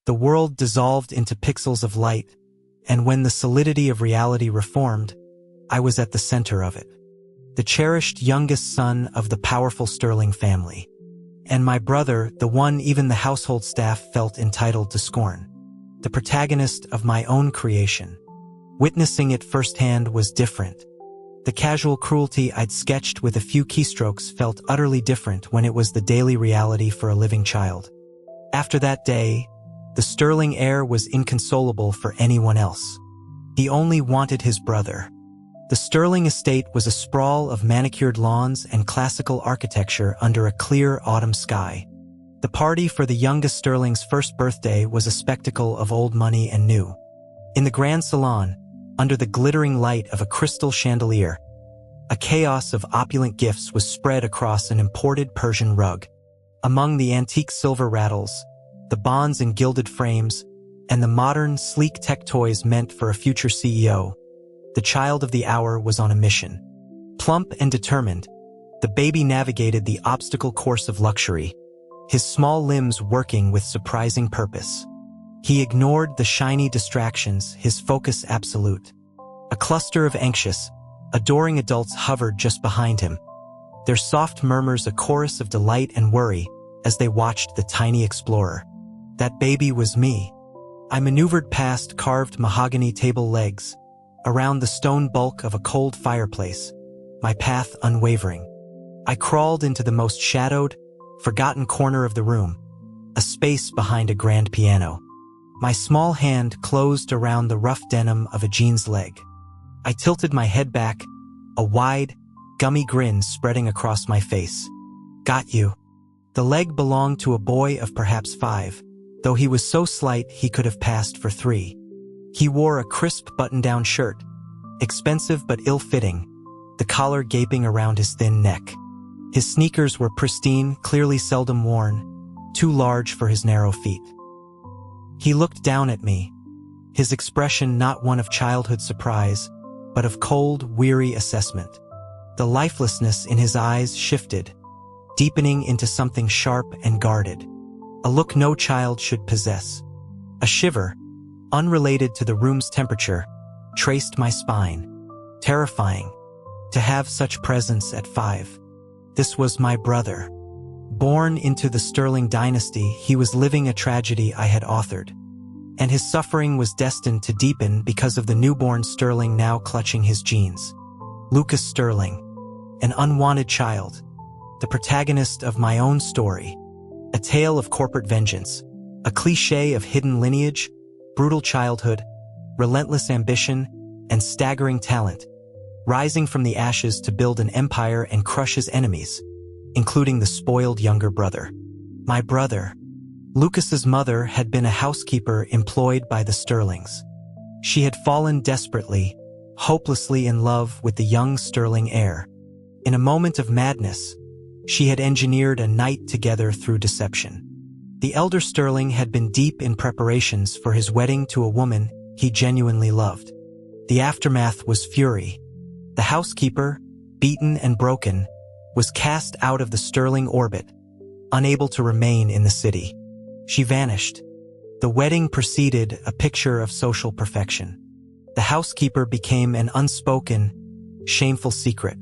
The world dissolved into pixels of light, and when the solidity of reality reformed, I was at the center of it. The cherished youngest son of the powerful Sterling family. And my brother, the one even the household staff felt entitled to scorn. The protagonist of my own creation. Witnessing it firsthand was different. The casual cruelty I'd sketched with a few keystrokes felt utterly different when it was the daily reality for a living child. After that day, the Sterling heir was inconsolable for anyone else. He only wanted his brother. The Sterling estate was a sprawl of manicured lawns and classical architecture under a clear autumn sky. The party for the youngest Sterling's first birthday was a spectacle of old money and new. In the grand salon, under the glittering light of a crystal chandelier, a chaos of opulent gifts was spread across an imported Persian rug. Among the antique silver rattles, the bonds and gilded frames, and the modern, sleek tech toys meant for a future CEO, the child of the hour was on a mission. Plump and determined, the baby navigated the obstacle course of luxury, his small limbs working with surprising purpose. He ignored the shiny distractions, his focus absolute. A cluster of anxious, adoring adults hovered just behind him, their soft murmurs a chorus of delight and worry as they watched the tiny explorer. That baby was me. I maneuvered past carved mahogany table legs, around the stone bulk of a cold fireplace, my path unwavering. I crawled into the most shadowed, forgotten corner of the room, a space behind a grand piano. My small hand closed around the rough denim of a jeans leg. I tilted my head back, a wide, gummy grin spreading across my face. Got you. The leg belonged to a boy of perhaps 5, though he was so slight he could have passed for 3. He wore a crisp button-down shirt, expensive but ill-fitting, the collar gaping around his thin neck. His sneakers were pristine, clearly seldom worn, too large for his narrow feet. He looked down at me, his expression not one of childhood surprise, but of cold, weary assessment. The lifelessness in his eyes shifted, deepening into something sharp and guarded, a look no child should possess. A shiver, unrelated to the room's temperature, traced my spine. Terrifying, to have such presence at 5. This was my brother. Born into the Sterling dynasty, he was living a tragedy I had authored. And his suffering was destined to deepen because of the newborn Sterling now clutching his genes. Lucas Sterling, an unwanted child, the protagonist of my own story, a tale of corporate vengeance, a cliché of hidden lineage, brutal childhood, relentless ambition, and staggering talent, rising from the ashes to build an empire and crush his enemies, including the spoiled younger brother. My brother. Lucas's mother had been a housekeeper employed by the Sterlings. She had fallen desperately, hopelessly in love with the young Sterling heir. In a moment of madness, she had engineered a night together through deception. The elder Sterling had been deep in preparations for his wedding to a woman he genuinely loved. The aftermath was fury. The housekeeper, beaten and broken, was cast out of the Sterling orbit, unable to remain in the city. She vanished. The wedding proceeded, a picture of social perfection. The housekeeper became an unspoken, shameful secret,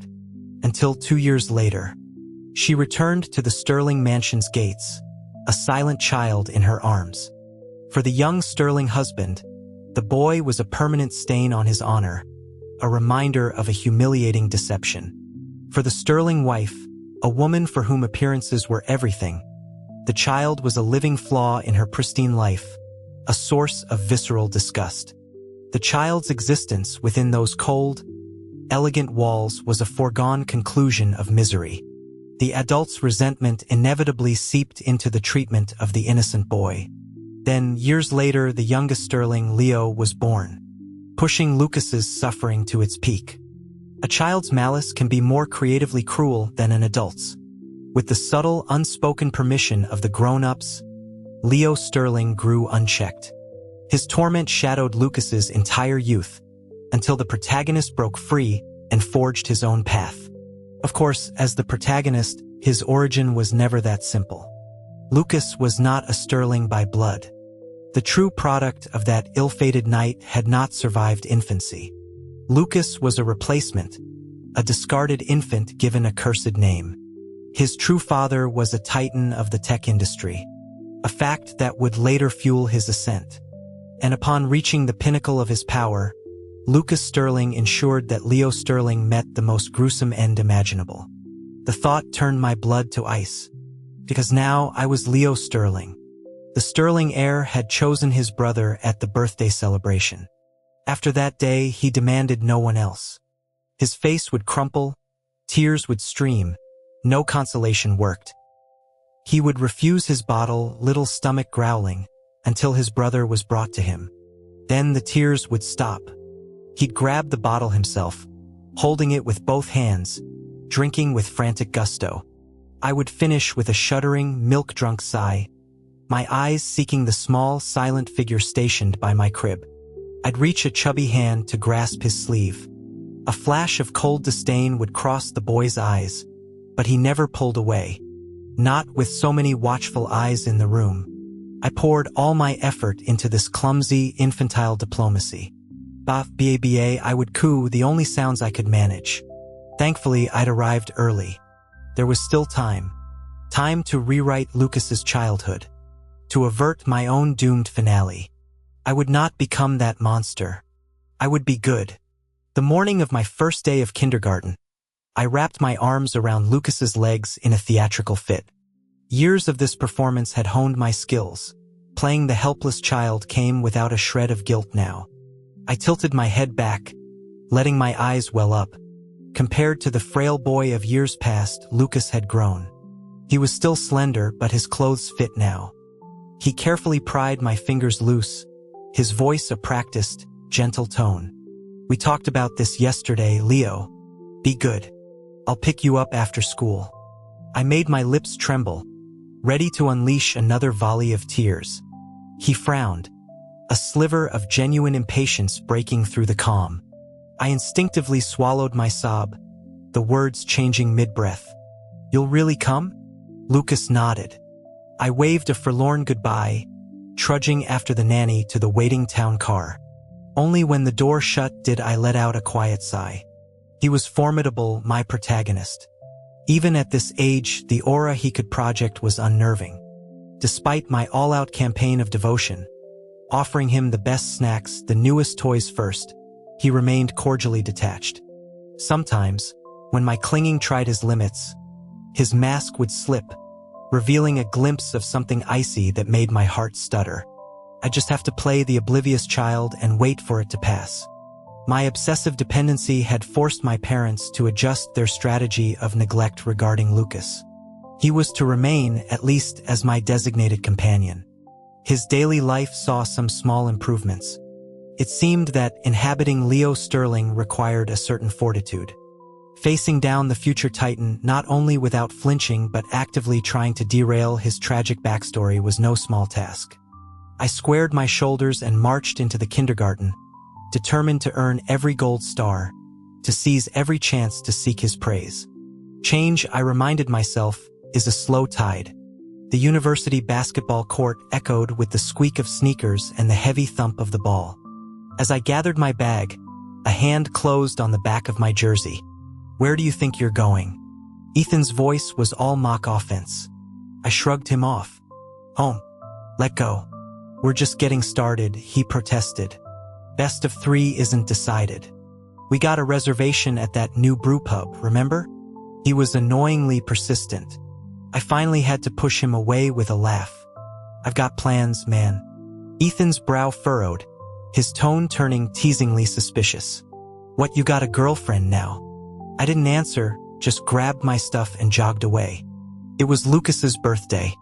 until 2 years later, she returned to the Sterling mansion's gates, a silent child in her arms. For the young Sterling husband, the boy was a permanent stain on his honor, a reminder of a humiliating deception. For the Sterling wife, a woman for whom appearances were everything, the child was a living flaw in her pristine life, a source of visceral disgust. The child's existence within those cold, elegant walls was a foregone conclusion of misery. The adult's resentment inevitably seeped into the treatment of the innocent boy. Then, years later, the youngest Sterling, Leo, was born, pushing Lucas's suffering to its peak. A child's malice can be more creatively cruel than an adult's. With the subtle, unspoken permission of the grown-ups, Leo Sterling grew unchecked. His torment shadowed Lucas's entire youth, until the protagonist broke free and forged his own path. Of course, as the protagonist, his origin was never that simple. Lucas was not a Sterling by blood. The true product of that ill-fated night had not survived infancy. Lucas was a replacement, a discarded infant given a cursed name. His true father was a titan of the tech industry, a fact that would later fuel his ascent. And upon reaching the pinnacle of his power, Lucas Sterling ensured that Leo Sterling met the most gruesome end imaginable. The thought turned my blood to ice, because now I was Leo Sterling. The Sterling heir had chosen his brother at the birthday celebration. After that day, he demanded no one else. His face would crumple, tears would stream, no consolation worked. He would refuse his bottle, little stomach growling, until his brother was brought to him. Then the tears would stop. He'd grab the bottle himself, holding it with both hands, drinking with frantic gusto. I would finish with a shuddering, milk-drunk sigh, my eyes seeking the small, silent figure stationed by my crib. I'd reach a chubby hand to grasp his sleeve. A flash of cold disdain would cross the boy's eyes, but he never pulled away. Not with so many watchful eyes in the room. I poured all my effort into this clumsy, infantile diplomacy. Ba, I would coo, the only sounds I could manage. Thankfully, I'd arrived early. There was still time. Time to rewrite Lucas's childhood. To avert my own doomed finale. I would not become that monster. I would be good. The morning of my first day of kindergarten, I wrapped my arms around Lucas's legs in a theatrical fit. Years of this performance had honed my skills. Playing the helpless child came without a shred of guilt now. I tilted my head back, letting my eyes well up. Compared to the frail boy of years past, Lucas had grown. He was still slender, but his clothes fit now. He carefully pried my fingers loose, his voice a practiced, gentle tone. We talked about this yesterday, Leo. Be good. I'll pick you up after school. I made my lips tremble, ready to unleash another volley of tears. He frowned, a sliver of genuine impatience breaking through the calm. I instinctively swallowed my sob, the words changing mid-breath. You'll really come? Lucas nodded. I waved a forlorn goodbye, trudging after the nanny to the waiting town car. Only when the door shut did I let out a quiet sigh. He was formidable, my protagonist. Even at this age, the aura he could project was unnerving. Despite my all-out campaign of devotion, offering him the best snacks, the newest toys first, he remained cordially detached. Sometimes, when my clinging tried his limits, his mask would slip, revealing a glimpse of something icy that made my heart stutter. I just have to play the oblivious child and wait for it to pass. My obsessive dependency had forced my parents to adjust their strategy of neglect regarding Lucas. He was to remain, at least, as my designated companion. His daily life saw some small improvements. It seemed that inhabiting Leo Sterling required a certain fortitude. Facing down the future titan not only without flinching but actively trying to derail his tragic backstory was no small task. I squared my shoulders and marched into the kindergarten, determined to earn every gold star, to seize every chance to seek his praise. Change, I reminded myself, is a slow tide. The university basketball court echoed with the squeak of sneakers and the heavy thump of the ball. As I gathered my bag, a hand closed on the back of my jersey. Where do you think you're going? Ethan's voice was all mock offense. I shrugged him off. Home. Let go. We're just getting started, he protested. Best of 3 isn't decided. We got a reservation at that new brew pub, remember? He was annoyingly persistent. I finally had to push him away with a laugh. I've got plans, man. Ethan's brow furrowed, his tone turning teasingly suspicious. What, you got a girlfriend now? I didn't answer, just grabbed my stuff and jogged away. It was Lucas's birthday.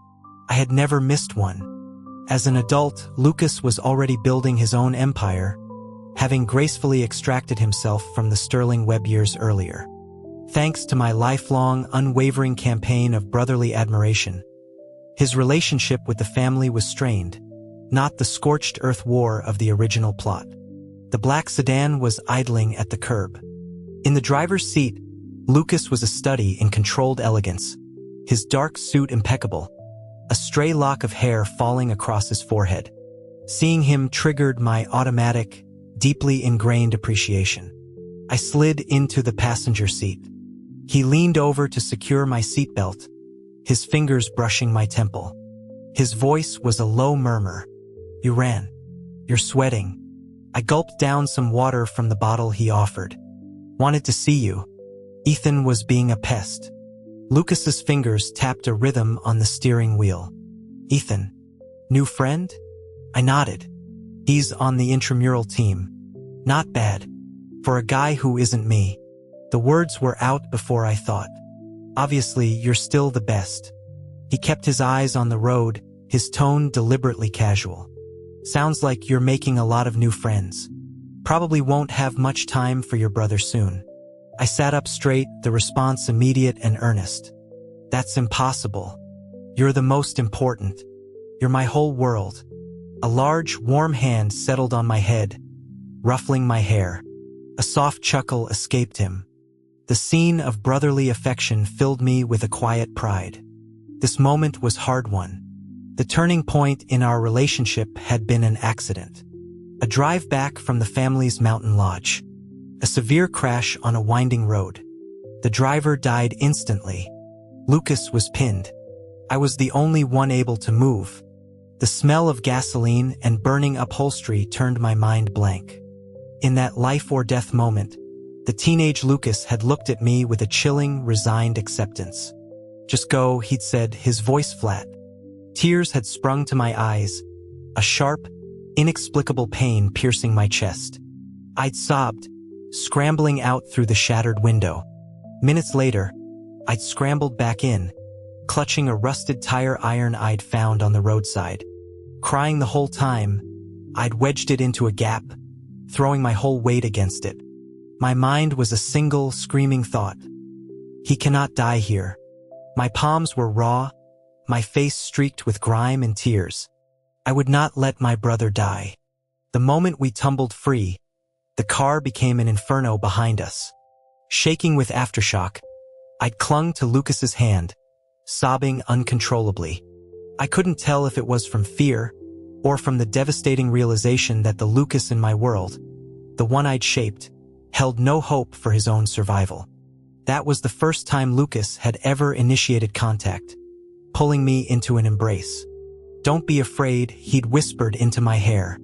I had never missed one. As an adult, Lucas was already building his own empire, having gracefully extracted himself from the Sterling Web years earlier. Thanks to my lifelong, unwavering campaign of brotherly admiration, his relationship with the family was strained, not the scorched earth war of the original plot. The black sedan was idling at the curb. In the driver's seat, Lucas was a study in controlled elegance, his dark suit impeccable, a stray lock of hair falling across his forehead. Seeing him triggered my automatic, deeply ingrained appreciation. I slid into the passenger seat. He leaned over to secure my seatbelt, his fingers brushing my temple. His voice was a low murmur. "You ran. You're sweating." I gulped down some water from the bottle he offered. "Wanted to see you." Ethan was being a pest. Lucas's fingers tapped a rhythm on the steering wheel. "Ethan, new friend?" I nodded. "He's on the intramural team." "Not bad. For a guy who isn't me." The words were out before I thought. "Obviously, you're still the best." He kept his eyes on the road, his tone deliberately casual. "Sounds like you're making a lot of new friends. Probably won't have much time for your brother soon." I sat up straight, the response immediate and earnest. "That's impossible. You're the most important. You're my whole world." A large, warm hand settled on my head, ruffling my hair. A soft chuckle escaped him. The scene of brotherly affection filled me with a quiet pride. This moment was hard-won. The turning point in our relationship had been an accident. A drive back from the family's mountain lodge. A severe crash on a winding road. The driver died instantly. Lucas was pinned. I was the only one able to move. The smell of gasoline and burning upholstery turned my mind blank. In that life-or-death moment, the teenage Lucas had looked at me with a chilling, resigned acceptance. "Just go," he'd said, his voice flat. Tears had sprung to my eyes, a sharp, inexplicable pain piercing my chest. I'd sobbed, scrambling out through the shattered window. Minutes later, I'd scrambled back in, clutching a rusted tire iron I'd found on the roadside. Crying the whole time, I'd wedged it into a gap, throwing my whole weight against it. My mind was a single, screaming thought. "He cannot die here." My palms were raw, my face streaked with grime and tears. I would not let my brother die. The moment we tumbled free, the car became an inferno behind us. Shaking with aftershock, I'd clung to Lucas's hand, sobbing uncontrollably. I couldn't tell if it was from fear or from the devastating realization that the Lucas in my world, the one I'd shaped, held no hope for his own survival. That was the first time Lucas had ever initiated contact, pulling me into an embrace. "Don't be afraid," he'd whispered into my hair.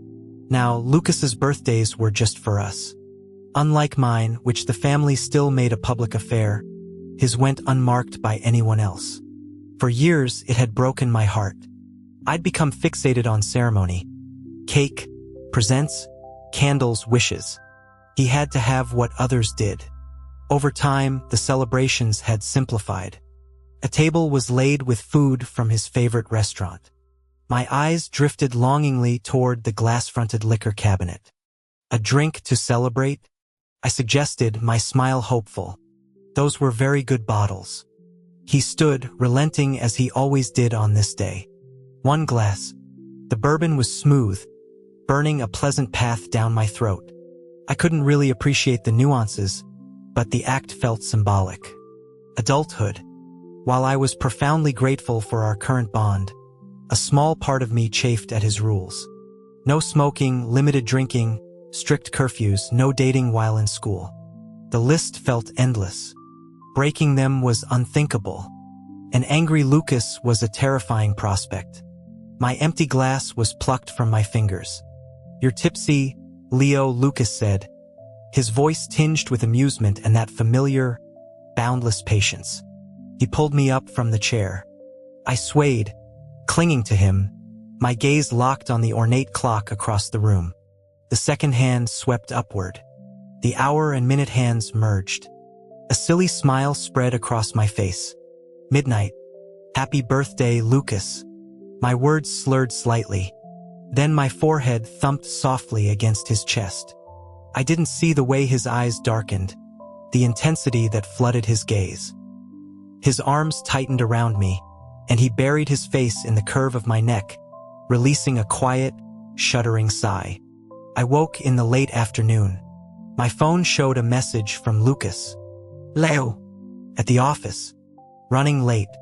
Now, Lucas's birthdays were just for us. Unlike mine, which the family still made a public affair, his went unmarked by anyone else. For years, it had broken my heart. I'd become fixated on ceremony. Cake, presents, candles, wishes. He had to have what others did. Over time, the celebrations had simplified. A table was laid with food from his favorite restaurant. My eyes drifted longingly toward the glass-fronted liquor cabinet. "A drink to celebrate?" I suggested, my smile hopeful. "Those were very good bottles." He stood, relenting as he always did on this day. One glass. The bourbon was smooth, burning a pleasant path down my throat. I couldn't really appreciate the nuances, but the act felt symbolic. Adulthood. While I was profoundly grateful for our current bond, a small part of me chafed at his rules. No smoking, limited drinking, strict curfews, no dating while in school. The list felt endless. Breaking them was unthinkable. An angry Lucas was a terrifying prospect. My empty glass was plucked from my fingers. "You're tipsy, Leo," Lucas said, his voice tinged with amusement and that familiar, boundless patience. He pulled me up from the chair. I swayed, clinging to him, my gaze locked on the ornate clock across the room. The second hand swept upward. The hour and minute hands merged. A silly smile spread across my face. "Midnight. Happy birthday, Lucas." My words slurred slightly. Then my forehead thumped softly against his chest. I didn't see the way his eyes darkened, the intensity that flooded his gaze. His arms tightened around me, and he buried his face in the curve of my neck, releasing a quiet, shuddering sigh. I woke in the late afternoon. My phone showed a message from Lucas. "Leo, at the office. Running late.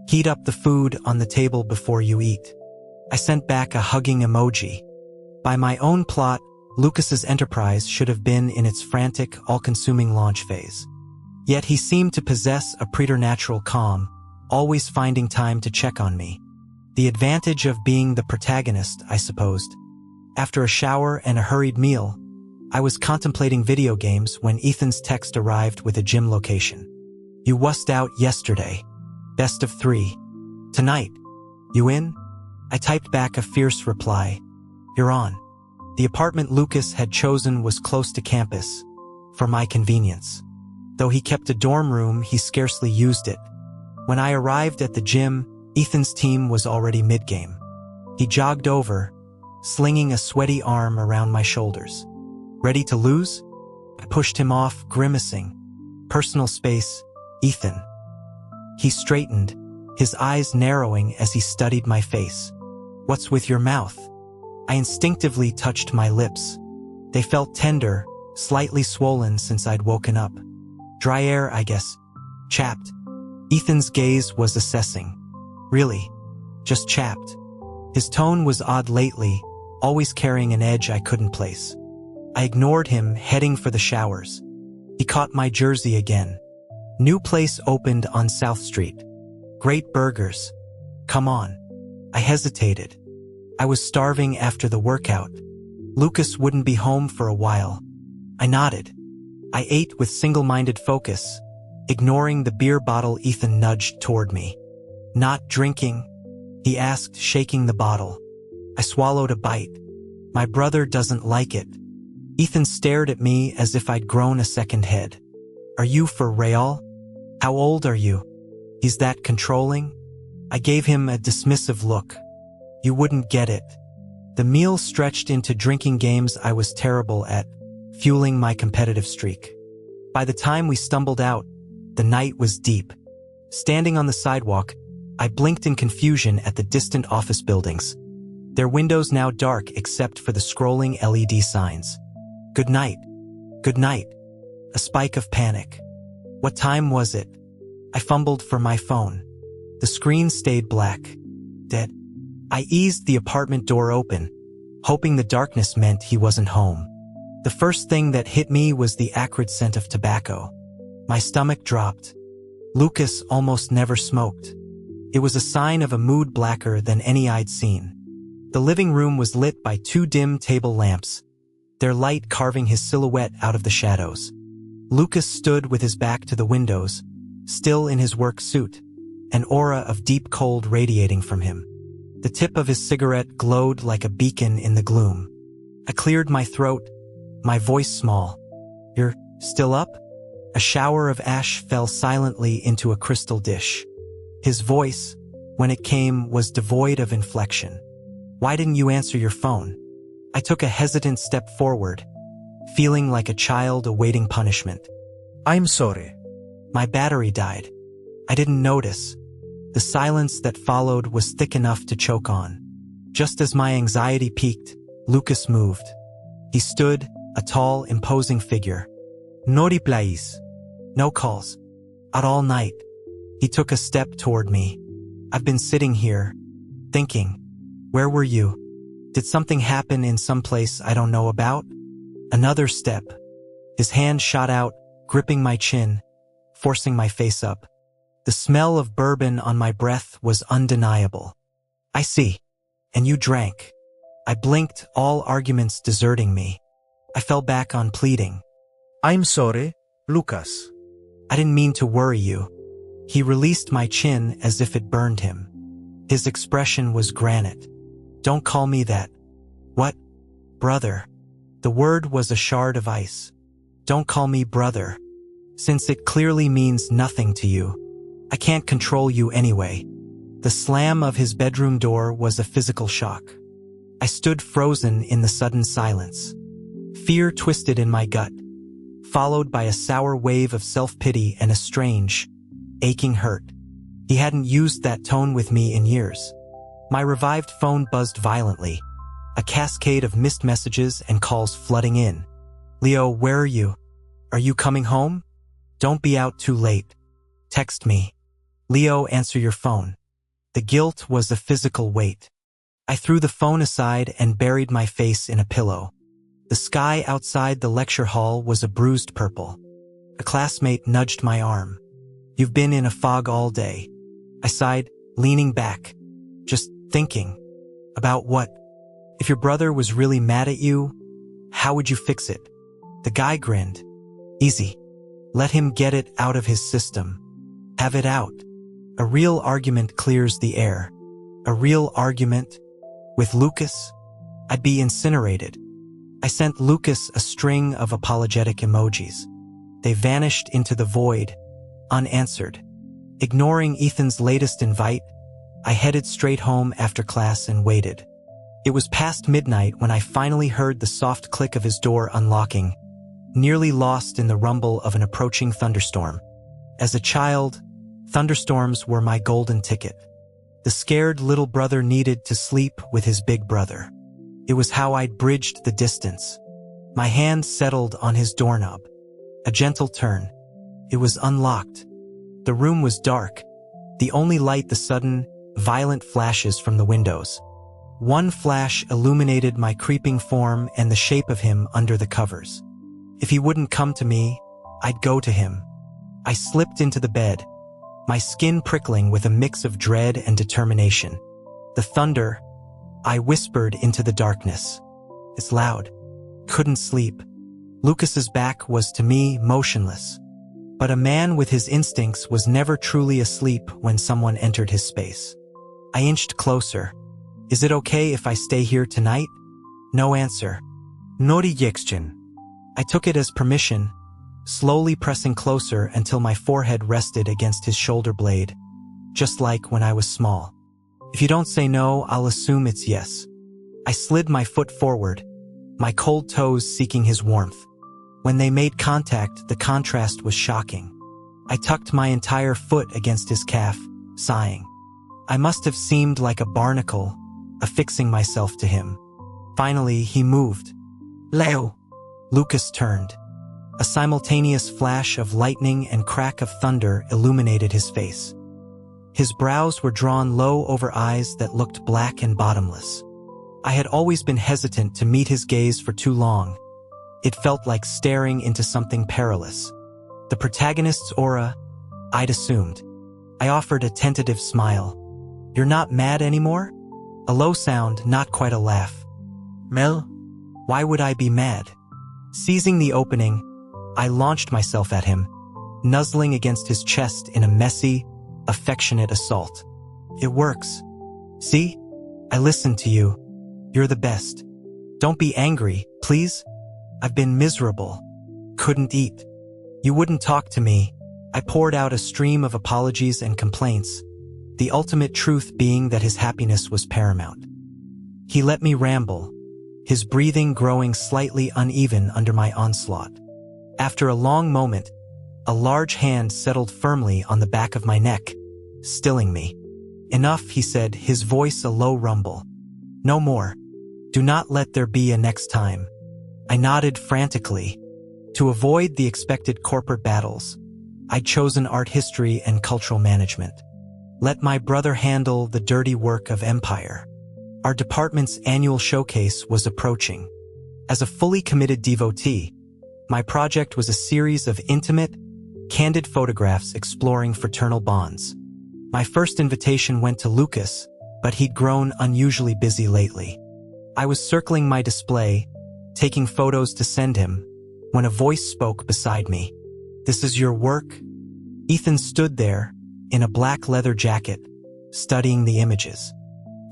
Heat up the food on the table before you eat." I sent back a hugging emoji. By my own plot, Lucas's enterprise should have been in its frantic, all-consuming launch phase. Yet he seemed to possess a preternatural calm, always finding time to check on me. The advantage of being the protagonist, I supposed. After a shower and a hurried meal, I was contemplating video games when Ethan's text arrived with a gym location. You wussed out yesterday. Best of 3. Tonight. You in? I typed back a fierce reply. You're on. The apartment Lucas had chosen was close to campus, for my convenience. Though he kept a dorm room, he scarcely used it. When I arrived at the gym, Ethan's team was already mid-game. He jogged over, slinging a sweaty arm around my shoulders. Ready to lose? I pushed him off, grimacing. Personal space, Ethan. He straightened, his eyes narrowing as he studied my face. What's with your mouth? I instinctively touched my lips. They felt tender, slightly swollen since I'd woken up. Dry air, I guess. Chapped. Ethan's gaze was assessing. Really? Just chapped. His tone was odd lately, always carrying an edge I couldn't place. I ignored him, heading for the showers. He caught my jersey again. New place opened on South Street. Great burgers. Come on. I hesitated. I was starving after the workout. Lucas wouldn't be home for a while. I nodded. I ate with single-minded focus, ignoring the beer bottle Ethan nudged toward me. Not drinking? He asked, shaking the bottle. I swallowed a bite. My brother doesn't like it. Ethan stared at me as if I'd grown a second head. Are you for real? How old are you? He's that controlling? I gave him a dismissive look. You wouldn't get it. The meal stretched into drinking games I was terrible at, fueling my competitive streak. By the time we stumbled out, the night was deep. Standing on the sidewalk, I blinked in confusion at the distant office buildings. Their windows now dark except for the scrolling LED signs. Good night. Good night. A spike of panic. What time was it? I fumbled for my phone. The screen stayed black. Dead. I eased the apartment door open, hoping the darkness meant he wasn't home. The first thing that hit me was the acrid scent of tobacco. My stomach dropped. Lucas almost never smoked. It was a sign of a mood blacker than any I'd seen. The living room was lit by 2 dim table lamps, their light carving his silhouette out of the shadows. Lucas stood with his back to the windows, still in his work suit, an aura of deep cold radiating from him. The tip of his cigarette glowed like a beacon in the gloom. I cleared my throat, my voice small. You're still up? A shower of ash fell silently into a crystal dish. His voice, when it came, was devoid of inflection. Why didn't you answer your phone? I took a hesitant step forward, feeling like a child awaiting punishment. I'm sorry. My battery died. I didn't notice. The silence that followed was thick enough to choke on. Just as my anxiety peaked, Lucas moved. He stood, a tall, imposing figure. No replies. No calls. Out all night. He took a step toward me. I've been sitting here, thinking. Where were you? Did something happen in some place I don't know about? Another step. His hand shot out, gripping my chin, forcing my face up. The smell of bourbon on my breath was undeniable. I see. And you drank. I blinked, all arguments deserting me. I fell back on pleading. I'm sorry, Lucas. I didn't mean to worry you. He released my chin as if it burned him. His expression was granite. Don't call me that. What? Brother. The word was a shard of ice. Don't call me brother. Since it clearly means nothing to you. I can't control you anyway. The slam of his bedroom door was a physical shock. I stood frozen in the sudden silence. Fear twisted in my gut, followed by a sour wave of self-pity and a strange, aching hurt. He hadn't used that tone with me in years. My revived phone buzzed violently, a cascade of missed messages and calls flooding in. Leo, where are you? Are you coming home? Don't be out too late. Text me. Leo, answer your phone. The guilt was a physical weight. I threw the phone aside and buried my face in a pillow. The sky outside the lecture hall was a bruised purple. A classmate nudged my arm. "You've been in a fog all day." I sighed, leaning back. Just thinking. About what? If your brother was really mad at you, how would you fix it? The guy grinned. "Easy. Let him get it out of his system. Have it out. A real argument clears the air." A real argument? With Lucas? I'd be incinerated. I sent Lucas a string of apologetic emojis. They vanished into the void, unanswered. Ignoring Ethan's latest invite, I headed straight home after class and waited. It was past midnight when I finally heard the soft click of his door unlocking, nearly lost in the rumble of an approaching thunderstorm. As a child, thunderstorms were my golden ticket. The scared little brother needed to sleep with his big brother. It was how I'd bridged the distance. My hand settled on his doorknob. A gentle turn. It was unlocked. The room was dark. The only light the sudden, violent flashes from the windows. One flash illuminated my creeping form and the shape of him under the covers. If he wouldn't come to me, I'd go to him. I slipped into the bed, my skin prickling with a mix of dread and determination. The thunder, I whispered into the darkness. It's loud. Couldn't sleep. Lucas's back was to me motionless. But a man with his instincts was never truly asleep when someone entered his space. I inched closer. "Is it okay if I stay here tonight?" No answer. "Nori yekschen." I took it as permission, slowly pressing closer until my forehead rested against his shoulder blade, just like when I was small. "If you don't say no, I'll assume it's yes." I slid my foot forward, my cold toes seeking his warmth. When they made contact, the contrast was shocking. I tucked my entire foot against his calf, sighing. I must have seemed like a barnacle, affixing myself to him. Finally, he moved. "Leo!" Lucas turned. A simultaneous flash of lightning and crack of thunder illuminated his face. His brows were drawn low over eyes that looked black and bottomless. I had always been hesitant to meet his gaze for too long. It felt like staring into something perilous. The protagonist's aura, I'd assumed. I offered a tentative smile. "You're not mad anymore?" A low sound, not quite a laugh. "Mel? Why would I be mad?" Seizing the opening, I launched myself at him, nuzzling against his chest in a messy, affectionate assault. "It works. See? I listened to you. You're the best. Don't be angry, please. I've been miserable. Couldn't eat. You wouldn't talk to me." I poured out a stream of apologies and complaints, the ultimate truth being that his happiness was paramount. He let me ramble, his breathing growing slightly uneven under my onslaught. After a long moment, a large hand settled firmly on the back of my neck, stilling me. "Enough," he said, his voice a low rumble. "No more. Do not let there be a next time." I nodded frantically. To avoid the expected corporate battles, I'd chosen art history and cultural management. Let my brother handle the dirty work of empire. Our department's annual showcase was approaching. As a fully committed devotee, my project was a series of intimate, candid photographs exploring fraternal bonds. My first invitation went to Lucas, but he'd grown unusually busy lately. I was circling my display, taking photos to send him, when a voice spoke beside me. "This is your work?" Ethan stood there, in a black leather jacket, studying the images.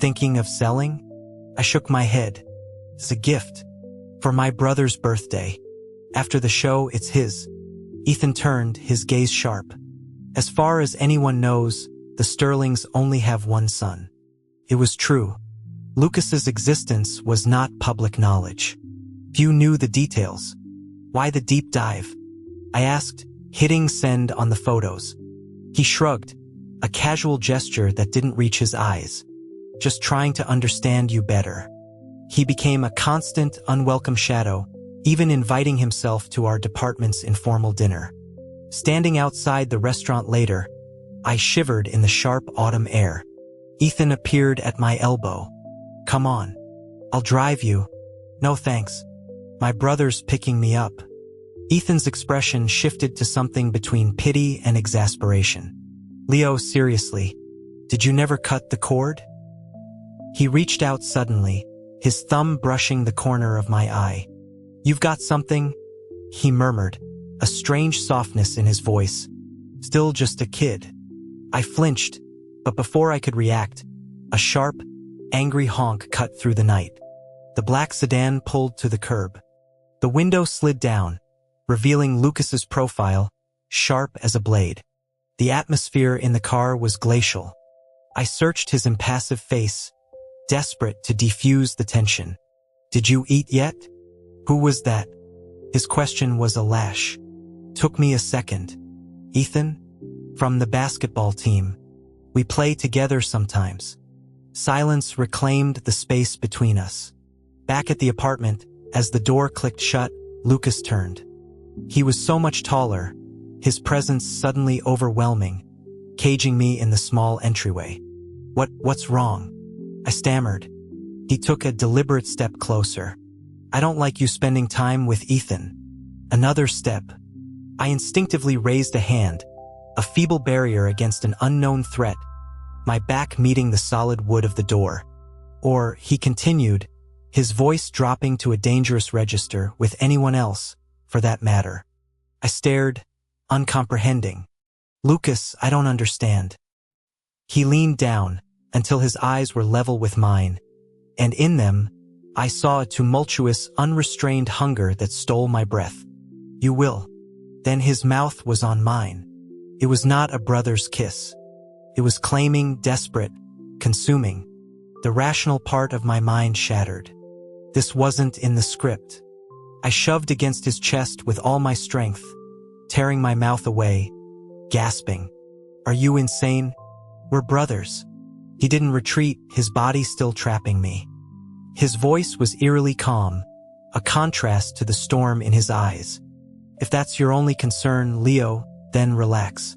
"Thinking of selling?" I shook my head. "It's a gift. For my brother's birthday. After the show, it's his." Ethan turned, his gaze sharp. "As far as anyone knows, the Sterlings only have one son." It was true. Lucas's existence was not public knowledge. Few knew the details. "Why the deep dive?" I asked, hitting send on the photos. He shrugged, a casual gesture that didn't reach his eyes. "Just trying to understand you better." He became a constant, unwelcome shadow, even inviting himself to our department's informal dinner. Standing outside the restaurant later, I shivered in the sharp autumn air. Ethan appeared at my elbow. Come on. I'll drive you. No thanks. My brother's picking me up. Ethan's expression shifted to something between pity and exasperation. Leo, seriously, did you never cut the cord? He reached out suddenly, his thumb brushing the corner of my eye. You've got something? He murmured, a strange softness in his voice. Still just a kid. I flinched, but before I could react, a sharp, angry honk cut through the night. The black sedan pulled to the curb. The window slid down, revealing Lucas's profile, sharp as a blade. The atmosphere in the car was glacial. I searched his impassive face, desperate to defuse the tension. Did you eat yet? Who was that? His question was a lash. Took me a second. Ethan? From the basketball team. We play together sometimes. Silence reclaimed the space between us. Back at the apartment, as the door clicked shut, Lucas turned. He was so much taller, his presence suddenly overwhelming, caging me in the small entryway. What's wrong? I stammered. He took a deliberate step closer. I don't like you spending time with Ethan. Another step. I instinctively raised a hand, a feeble barrier against an unknown threat, my back meeting the solid wood of the door. Or, he continued, his voice dropping to a dangerous register with anyone else, for that matter. I stared, uncomprehending. Lucas, I don't understand. He leaned down, until his eyes were level with mine, and in them, I saw a tumultuous, unrestrained hunger that stole my breath. You will. Then his mouth was on mine. It was not a brother's kiss. It was claiming, desperate, consuming. The rational part of my mind shattered. This wasn't in the script. I shoved against his chest with all my strength, tearing my mouth away, gasping. Are you insane? We're brothers. He didn't retreat, his body still trapping me. His voice was eerily calm, a contrast to the storm in his eyes. If that's your only concern, Leo, then relax.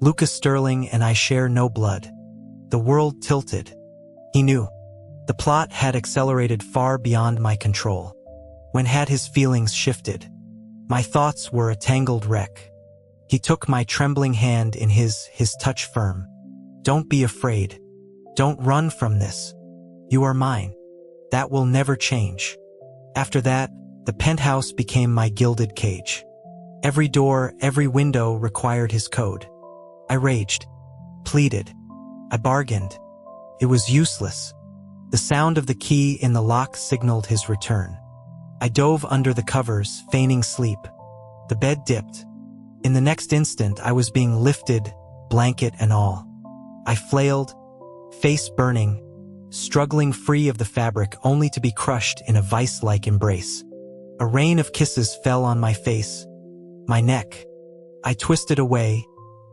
Lucas Sterling and I share no blood. The world tilted. He knew. The plot had accelerated far beyond my control. When had his feelings shifted? My thoughts were a tangled wreck. He took my trembling hand in his touch firm. Don't be afraid. Don't run from this. You are mine. That will never change. After that, the penthouse became my gilded cage. Every door, every window required his code. I raged, pleaded. I bargained. It was useless. The sound of the key in the lock signaled his return. I dove under the covers, feigning sleep. The bed dipped. In the next instant, I was being lifted, blanket and all. I flailed, face burning, struggling free of the fabric only to be crushed in a vice-like embrace. A rain of kisses fell on my face, my neck. I twisted away,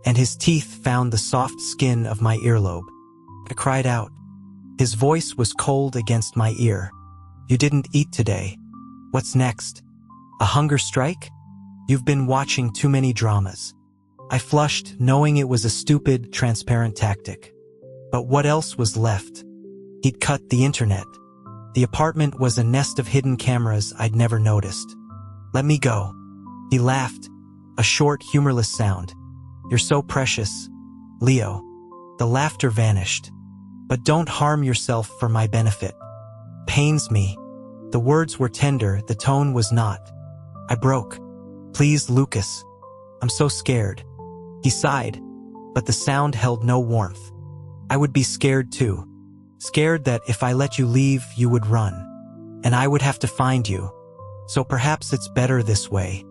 and his teeth found the soft skin of my earlobe. I cried out. His voice was cold against my ear. You didn't eat today. What's next? A hunger strike? You've been watching too many dramas. I flushed, knowing it was a stupid, transparent tactic. But what else was left? He'd cut the internet. The apartment was a nest of hidden cameras I'd never noticed. Let me go. He laughed, a short, humorless sound. You're so precious, Leo. The laughter vanished. But don't harm yourself for my benefit. Pains me. The words were tender, the tone was not. I broke. Please, Lucas. I'm so scared. He sighed, but the sound held no warmth. I would be scared too. Scared that if I let you leave, you would run. And I would have to find you. So perhaps it's better this way.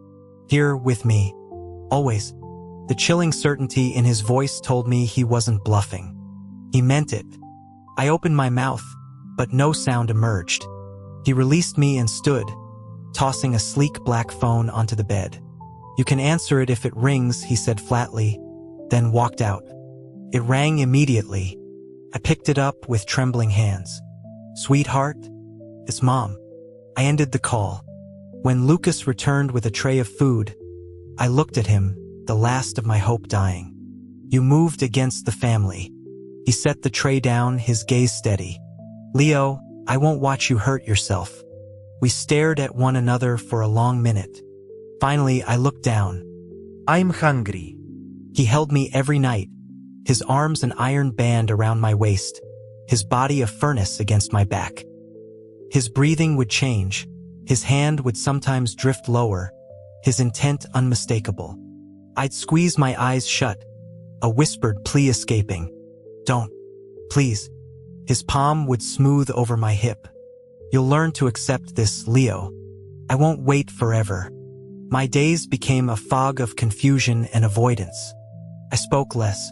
Here with me. Always. The chilling certainty in his voice told me he wasn't bluffing. He meant it. I opened my mouth, but no sound emerged. He released me and stood, tossing a sleek black phone onto the bed. You can answer it if it rings, he said flatly, then walked out. It rang immediately. I picked it up with trembling hands. Sweetheart? It's Mom. I ended the call. When Lucas returned with a tray of food, I looked at him, the last of my hope dying. You moved against the family. He set the tray down, his gaze steady. Leo, I won't watch you hurt yourself. We stared at one another for a long minute. Finally, I looked down. I'm hungry. He held me every night, his arms an iron band around my waist, his body a furnace against my back. His breathing would change, his hand would sometimes drift lower, his intent unmistakable. I'd squeeze my eyes shut, a whispered plea escaping. Don't. Please. His palm would smooth over my hip. You'll learn to accept this, Leo. I won't wait forever. My days became a fog of confusion and avoidance. I spoke less.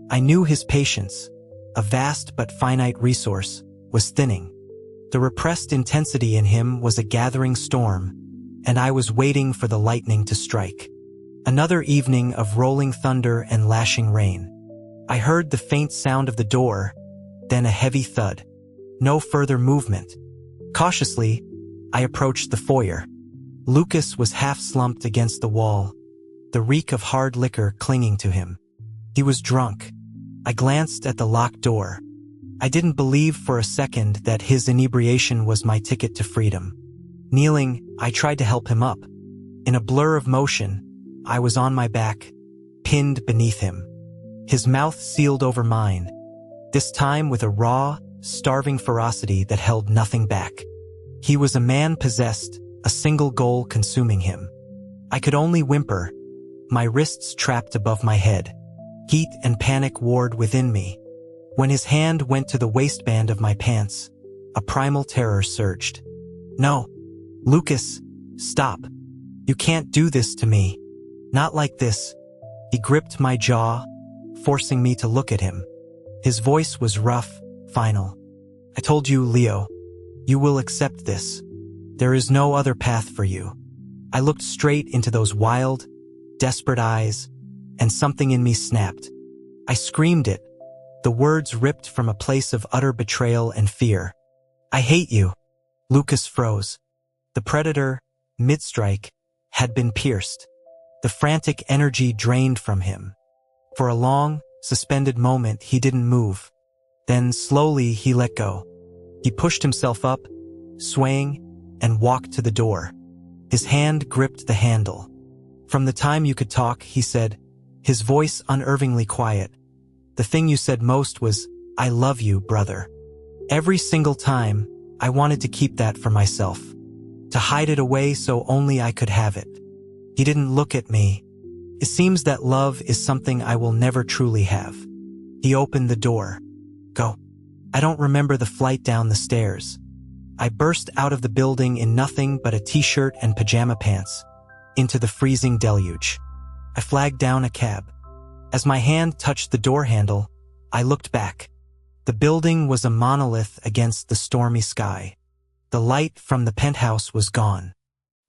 I knew his patience, a vast but finite resource, was thinning. The repressed intensity in him was a gathering storm, and I was waiting for the lightning to strike. Another evening of rolling thunder and lashing rain. I heard the faint sound of the door, then a heavy thud. No further movement. Cautiously, I approached the foyer. Lucas was half-slumped against the wall, the reek of hard liquor clinging to him. He was drunk. I glanced at the locked door. I didn't believe for a second that his inebriation was my ticket to freedom. Kneeling, I tried to help him up. In a blur of motion, I was on my back, pinned beneath him. His mouth sealed over mine, this time with a raw, starving ferocity that held nothing back. He was a man possessed, a single goal consuming him. I could only whimper, my wrists trapped above my head. Heat and panic warred within me. When his hand went to the waistband of my pants, a primal terror surged. No. Lucas, stop. You can't do this to me. Not like this. He gripped my jaw, forcing me to look at him. His voice was rough, final. I told you, Leo, you will accept this. There is no other path for you. I looked straight into those wild, desperate eyes, and something in me snapped. I screamed it, the words ripped from a place of utter betrayal and fear. I hate you. Lucas froze. The predator, mid-strike, had been pierced. The frantic energy drained from him. For a long, suspended moment, he didn't move. Then, slowly, he let go. He pushed himself up, swaying, and walked to the door. His hand gripped the handle. From the time you could talk, he said, his voice unervingly quiet. The thing you said most was, I love you, brother. Every single time, I wanted to keep that for myself. To hide it away so only I could have it. He didn't look at me. It seems that love is something I will never truly have. He opened the door. Go. I don't remember the flight down the stairs. I burst out of the building in nothing but a t-shirt and pajama pants, into the freezing deluge. I flagged down a cab. As my hand touched the door handle, I looked back. The building was a monolith against the stormy sky. The light from the penthouse was gone.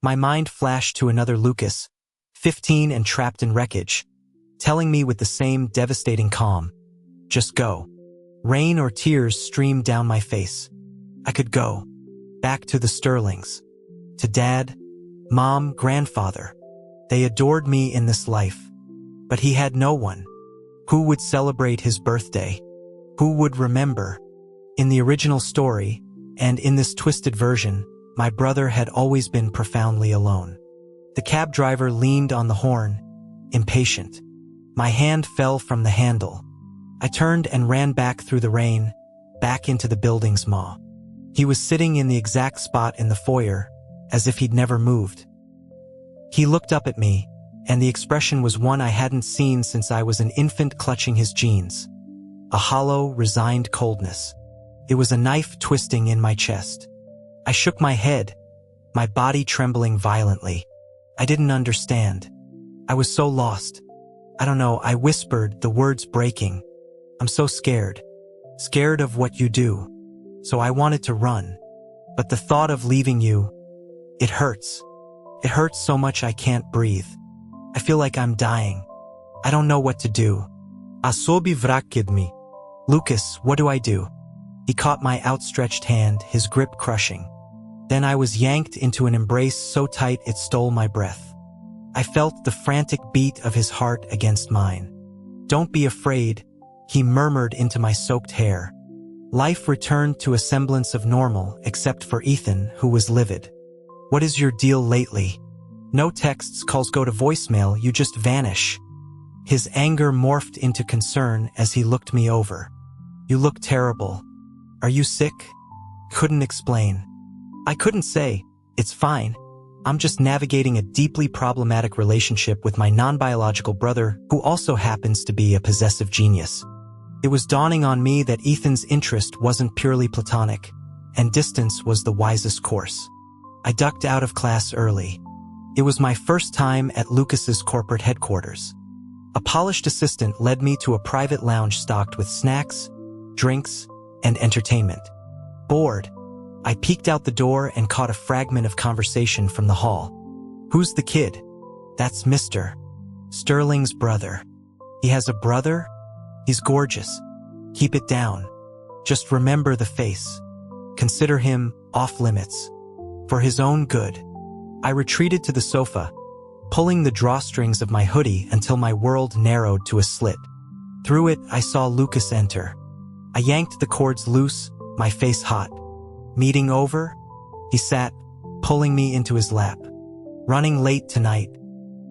My mind flashed to another Lucas, 15 and trapped in wreckage, telling me with the same devastating calm, just go. Rain or tears streamed down my face. I could go. Back to the Sterlings. To Dad, Mom, Grandfather. They adored me in this life. But he had no one. Who would celebrate his birthday? Who would remember? In the original story, and in this twisted version, my brother had always been profoundly alone. The cab driver leaned on the horn, impatient. My hand fell from the handle. I turned and ran back through the rain, back into the building's maw. He was sitting in the exact spot in the foyer, as if he'd never moved. He looked up at me, and the expression was one I hadn't seen since I was an infant clutching his jeans. A hollow, resigned coldness. It was a knife twisting in my chest. I shook my head, my body trembling violently. I didn't understand. I was so lost. I don't know, I whispered, the words breaking. I'm so scared. Scared of what you do. So I wanted to run. But the thought of leaving you, it hurts. It hurts so much I can't breathe. I feel like I'm dying. I don't know what to do. Asobi vrakid me. Lucas, what do I do? He caught my outstretched hand, his grip crushing. Then I was yanked into an embrace so tight it stole my breath. I felt the frantic beat of his heart against mine. Don't be afraid, he murmured into my soaked hair. Life returned to a semblance of normal, except for Ethan, who was livid. "What is your deal lately? No texts, calls go to voicemail, you just vanish." His anger morphed into concern as he looked me over. "You look terrible. Are you sick?" Couldn't explain. I couldn't say, "It's fine. I'm just navigating a deeply problematic relationship with my non-biological brother, who also happens to be a possessive genius." It was dawning on me that Ethan's interest wasn't purely platonic, and distance was the wisest course. I ducked out of class early. It was my first time at Lucas's corporate headquarters. A polished assistant led me to a private lounge stocked with snacks, drinks, and entertainment. Bored, I peeked out the door and caught a fragment of conversation from the hall. "Who's the kid?" "That's Mr. Sterling's brother." "He has a brother? He's gorgeous. Keep it down. Just remember the face. Consider him off limits. For his own good." I retreated to the sofa, pulling the drawstrings of my hoodie until my world narrowed to a slit. Through it, I saw Lucas enter. I yanked the cords loose, my face hot. "Meeting over?" He sat, pulling me into his lap. "Running late tonight.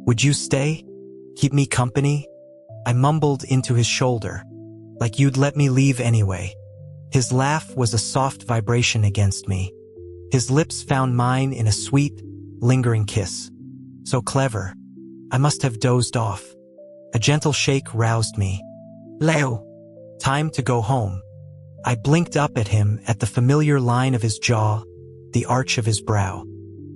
Would you stay? Keep me company?" I mumbled into his shoulder. "Like you'd let me leave anyway." His laugh was a soft vibration against me. His lips found mine in a sweet, lingering kiss. So clever. I must have dozed off. A gentle shake roused me. "Leo. Time to go home." I blinked up at him at the familiar line of his jaw, the arch of his brow.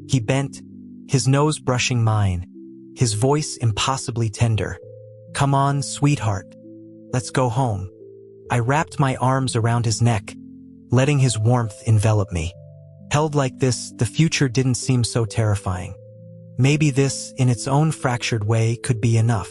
He bent, his nose brushing mine, his voice impossibly tender. "Come on, sweetheart. Let's go home." I wrapped my arms around his neck, letting his warmth envelop me. Held like this, the future didn't seem so terrifying. Maybe this, in its own fractured way, could be enough.